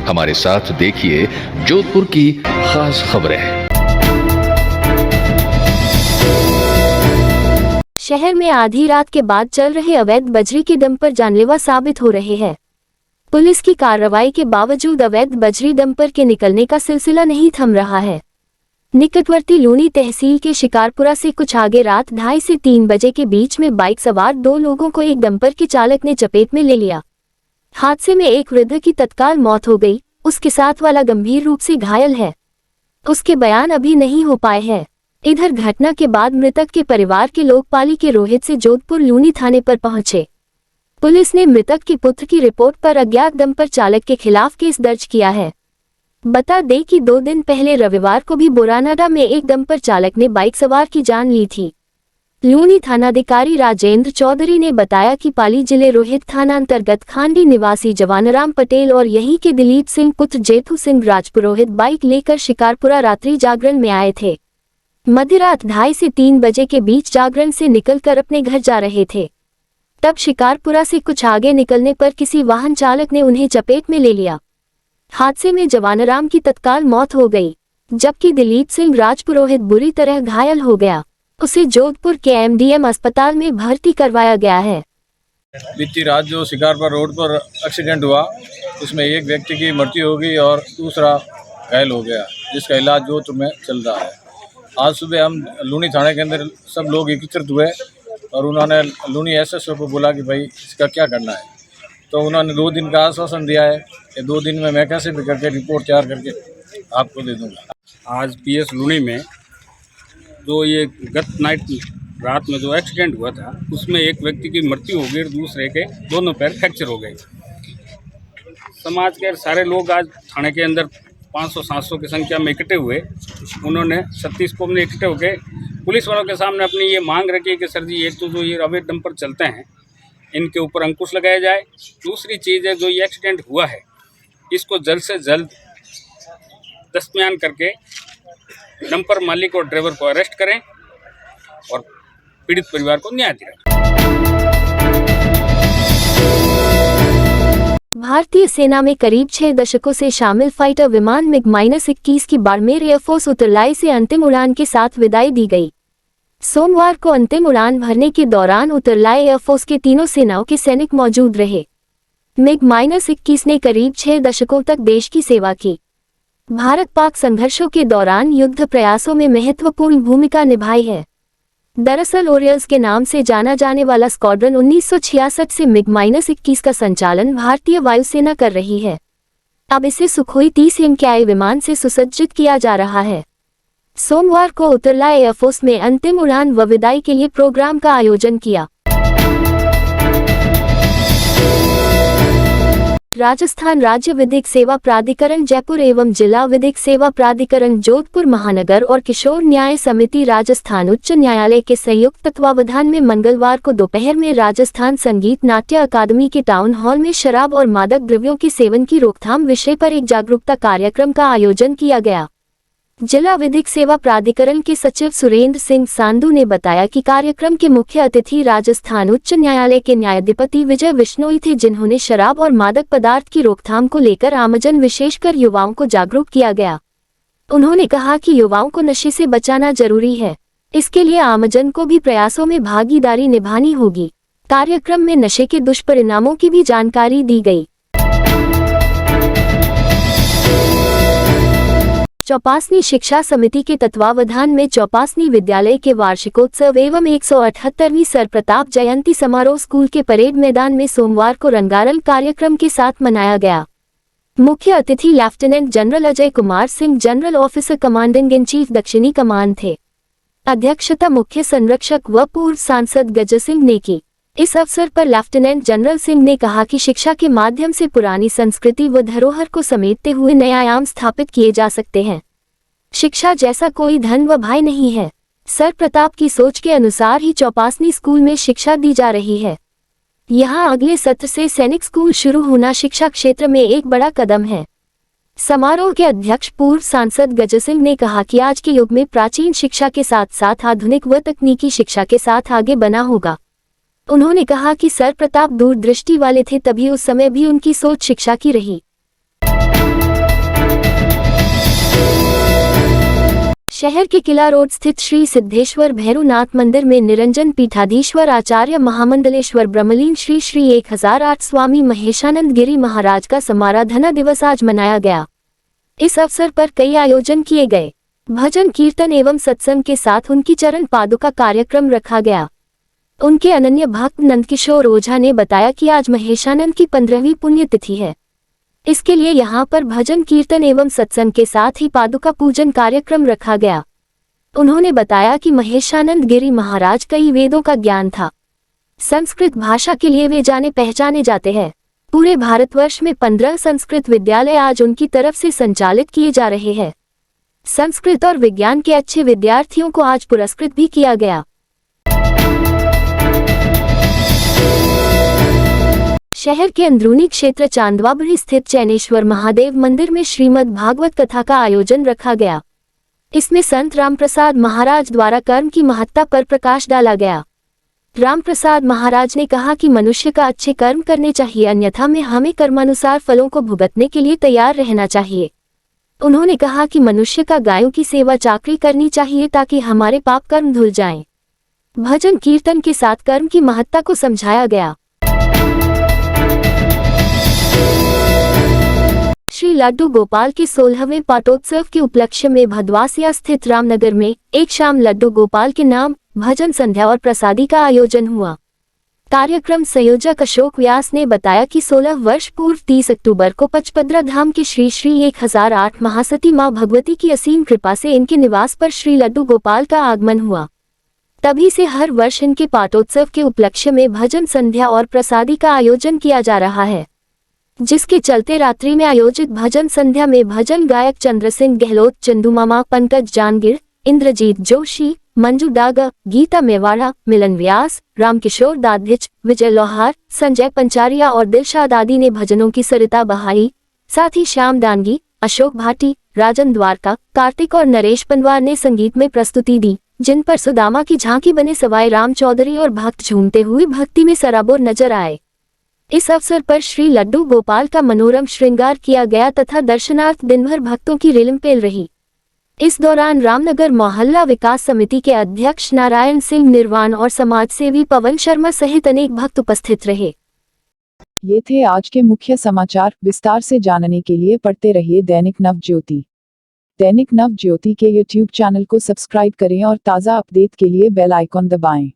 हमारे साथ देखिए जोधपुर की खास खबरें। शहर में आधी रात के बाद चल रहे अवैध बजरी के डंपर जानलेवा साबित हो रहे हैं। पुलिस की कार्रवाई के बावजूद अवैध बजरी डंपर के निकलने का सिलसिला नहीं थम रहा है। निकटवर्ती लूनी तहसील के शिकारपुरा से कुछ आगे रात 2:30 से 3 बजे के बीच में बाइक सवार 2 लोगों को एक डंपर के चालक ने चपेट में ले लिया। हादसे में एक वृद्ध की तत्काल मौत हो गई, उसके साथ वाला गंभीर रूप से घायल है। उसके बयान अभी नहीं हो पाए हैं। इधर घटना के बाद मृतक के परिवार के लोग पाली के रोहित से जोधपुर लूनी थाने पर पहुंचे। पुलिस ने मृतक के पुत्र की रिपोर्ट पर अज्ञात डंपर चालक के खिलाफ केस दर्ज किया है। बता दें कि 2 दिन पहले रविवार को भी बोरानाडा में एक डंपर चालक ने बाइक सवार की जान ली थी। लूनी थानाधिकारी राजेंद्र चौधरी ने बताया कि पाली जिले रोहित थाना अंतर्गत खांडी निवासी जवानराम पटेल और यहीं के दिलीप सिंह पुत्र जेठू सिंह राजपुरोहित बाइक लेकर शिकारपुरा रात्रि जागरण में आए थे। मध्यरात 2:30 से 3 बजे के बीच जागरण से निकलकर अपने घर जा रहे थे। तब शिकारपुरा से कुछ आगे निकलने पर किसी वाहन चालक ने उन्हें चपेट में ले लिया। हादसे में जवानराम की तत्काल मौत हो गई, जबकि दिलीप सिंह राजपुरोहित बुरी तरह घायल हो गया। उसे जोधपुर के एमडीएम अस्पताल में भर्ती करवाया गया है। बीती रात जो शिकारपुरा रोड पर एक्सीडेंट हुआ, उसमें एक व्यक्ति की मृत्यु हो गई और दूसरा घायल हो गया, जिसका इलाज जोधपुर में चल रहा है। आज सुबह हम लूनी थाने के अंदर सब लोग एकत्रित हुए और उन्होंने लूनी एसएसओ को बोला कि भाई इसका क्या करना है। तो उन्होंने 2 दिन का आश्वासन दिया है कि 2 दिन में मैं कैसे भी करके रिपोर्ट तैयार करके आपको दे दूंगा। आज पीएस लूनी में जो ये गत नाइट रात में जो एक्सीडेंट हुआ था, उसमें एक व्यक्ति की मृत्यु हो गई और दूसरे के दोनों पैर फ्रैक्चर हो गए। समाज के सारे लोग आज थाने के अंदर 500-700 की संख्या में इकट्ठे हुए। उन्होंने 36 को अपने इकट्ठे होकर पुलिस वालों के सामने अपनी ये मांग रखी है कि सर जी, एक तो जो ये अवैध डंपर चलते हैं इनके ऊपर अंकुश लगाया जाए। दूसरी चीज़ है, जो ये एक्सीडेंट हुआ है इसको जल्द से जल्द दस्तमियान करके डंपर मालिक और ड्राइवर को अरेस्ट करें और पीड़ित परिवार को न्याय दिलाएं। भारतीय सेना में करीब 6 दशकों से शामिल फाइटर विमान मिग-21 की बाड़मेर एयरफोर्स उतरलाई से अंतिम उड़ान के साथ विदाई दी गई। सोमवार को अंतिम उड़ान भरने के दौरान उतरलाई एयरफोर्स के तीनों सेनाओं के सैनिक मौजूद रहे। मिग-21 ने करीब 6 दशकों तक देश की सेवा की। भारत पाक संघर्षों के दौरान युद्ध प्रयासों में महत्वपूर्ण भूमिका निभाई है। दरअसल ओरियल्स के नाम से जाना जाने वाला स्क्वाड्रन 1966 से मिग-21 का संचालन भारतीय वायुसेना कर रही है। अब इसे सुखोई 30 MKI विमान से सुसज्जित किया जा रहा है। सोमवार को उतरलाई एयरफोर्स में अंतिम उड़ान व विदाई के लिए प्रोग्राम का आयोजन किया। राजस्थान राज्य विधिक सेवा प्राधिकरण जयपुर एवं जिला विधिक सेवा प्राधिकरण जोधपुर महानगर और किशोर न्याय समिति राजस्थान उच्च न्यायालय के संयुक्त तत्वावधान में मंगलवार को दोपहर में राजस्थान संगीत नाट्य अकादमी के टाउन हॉल में शराब और मादक द्रव्यों के सेवन की रोकथाम विषय पर एक जागरूकता कार्यक्रम का आयोजन किया गया। जिला विधिक सेवा प्राधिकरण के सचिव सुरेंद्र सिंह सांधू ने बताया कि कार्यक्रम के मुख्य अतिथि राजस्थान उच्च न्यायालय के न्यायाधिपति विजय बिश्नोई थे, जिन्होंने शराब और मादक पदार्थ की रोकथाम को लेकर आमजन विशेषकर युवाओं को जागरूक किया गया। उन्होंने कहा कि युवाओं को नशे से बचाना जरूरी है, इसके लिए आमजन को भी प्रयासों में भागीदारी निभानी होगी। कार्यक्रम में नशे के दुष्परिणामों की भी जानकारी दी गई। चौपासनी शिक्षा समिति के तत्वावधान में चौपासनी विद्यालय के वार्षिकोत्सव एवं 178वीं सर प्रताप जयंती समारोह स्कूल के परेड मैदान में सोमवार को रंगारंग कार्यक्रम के साथ मनाया गया। मुख्य अतिथि lieutenant general Ajay Kumar Singh, general officer commanding in chief दक्षिणी कमान थे। अध्यक्षता मुख्य संरक्षक व पूर्व सांसद गज सिंह ने की। इस अवसर पर लेफ्टिनेंट जनरल सिंह ने कहा कि शिक्षा के माध्यम से पुरानी संस्कृति व धरोहर को समेटते हुए नए आयाम स्थापित किए जा सकते हैं। शिक्षा जैसा कोई धन व भाई नहीं है। सर प्रताप की सोच के अनुसार ही चौपासनी स्कूल में शिक्षा दी जा रही है। यहाँ अगले सत्र से सैनिक स्कूल शुरू होना शिक्षा क्षेत्र में एक बड़ा कदम है। समारोह के अध्यक्ष पूर्व सांसद गज सिंह ने कहा कि आज के युग में प्राचीन शिक्षा के साथ साथ आधुनिक व तकनीकी शिक्षा के साथ आगे बढ़ना होगा। उन्होंने कहा कि सर प्रताप दूरदृष्टि वाले थे, तभी उस समय भी उनकी सोच शिक्षा की रही। शहर के किला रोड स्थित श्री सिद्धेश्वर भैरवनाथ मंदिर में निरंजन पीठाधीश्वर आचार्य महामंडलेश्वर ब्रह्मलीन श्री श्री 1008 स्वामी महेशानंद गिरी महाराज का समाराधना दिवस आज मनाया गया। इस अवसर पर कई आयोजन किए गए। भजन कीर्तन एवं सत्संग के साथ उनकी चरण पादुका कार्यक्रम रखा गया। उनके अनन्य भक्त नंदकिशोर ओझा ने बताया कि आज महेशानंद की 15वीं पुण्यतिथि है। इसके लिए यहाँ पर भजन कीर्तन एवं सत्संग के साथ ही पादुका पूजन कार्यक्रम रखा गया। उन्होंने बताया कि महेशानंद गिरी महाराज कई वेदों का ज्ञान था। संस्कृत भाषा के लिए वे जाने पहचाने जाते हैं। पूरे भारतवर्ष में 15 संस्कृत विद्यालय आज उनकी तरफ से संचालित किए जा रहे हैं। संस्कृत और विज्ञान के अच्छे विद्यार्थियों को आज पुरस्कृत भी किया गया। शहर के अंदरूनी क्षेत्र चांदवाबड़ी स्थित चैनेश्वर महादेव मंदिर में श्रीमद् भागवत कथा का आयोजन रखा गया। इसमें संत रामप्रसाद महाराज द्वारा कर्म की महत्ता पर प्रकाश डाला गया। रामप्रसाद महाराज ने कहा कि मनुष्य का अच्छे कर्म करने चाहिए, अन्यथा में हमें कर्मानुसार फलों को भुगतने के लिए तैयार रहना चाहिए। उन्होंने कहा कि मनुष्य का गायों की सेवा चाकरी करनी चाहिए ताकि हमारे पाप कर्म धुल जाएं। भजन कीर्तन के साथ कर्म की महत्ता को समझाया गया। श्री लड्डू गोपाल के 16वें पाटोत्सव के उपलक्ष्य में भदवासिया स्थित रामनगर में एक शाम लड्डू गोपाल के नाम भजन संध्या और प्रसादी का आयोजन हुआ। कार्यक्रम संयोजक अशोक व्यास ने बताया कि 16 वर्ष पूर्व 30 अक्टूबर को पचपदरा धाम के श्री श्री 1008 महासती मां भगवती की असीम कृपा से इनके निवास पर श्री लड्डू गोपाल का आगमन हुआ। तभी से हर वर्ष इनके पाटोत्सव के उपलक्ष्य में भजन संध्या और प्रसादी का आयोजन किया जा रहा है, जिसके चलते रात्रि में आयोजित भजन संध्या में भजन गायक चंद्र सिंह गहलोत, चंदू मामा, पंकज जानगिर, इंद्रजीत जोशी, मंजू डागा, गीता मेवाड़ा, मिलन व्यास, रामकिशोर दाधिच, विजय लोहार, संजय पंचारिया और दिलशाद आदि ने भजनों की सरिता बहाई। साथ ही श्याम दानगी, अशोक भाटी, राजन द्वारका, कार्तिक और नरेश पंवार ने संगीत में प्रस्तुति दी, जिन पर सुदामा की झांकी बने सवाई राम चौधरी और भक्त झूमते हुए भक्ति में सराबोर नजर आए। इस अवसर पर श्री लड्डू गोपाल का मनोरम श्रृंगार किया गया तथा दर्शनार्थ दिन भर भक्तों की रिलमपेल रही। इस दौरान रामनगर मोहल्ला विकास समिति के अध्यक्ष नारायण सिंह निर्वाण और समाजसेवी पवन शर्मा सहित अनेक भक्त उपस्थित रहे। ये थे आज के मुख्य समाचार। विस्तार से जानने के लिए पढ़ते रहिए दैनिक नवज्योति। दैनिक नवज्योति के YouTube चैनल को सब्सक्राइब करें और ताज़ा अपडेट के लिए बेल आइकॉन दबाएं।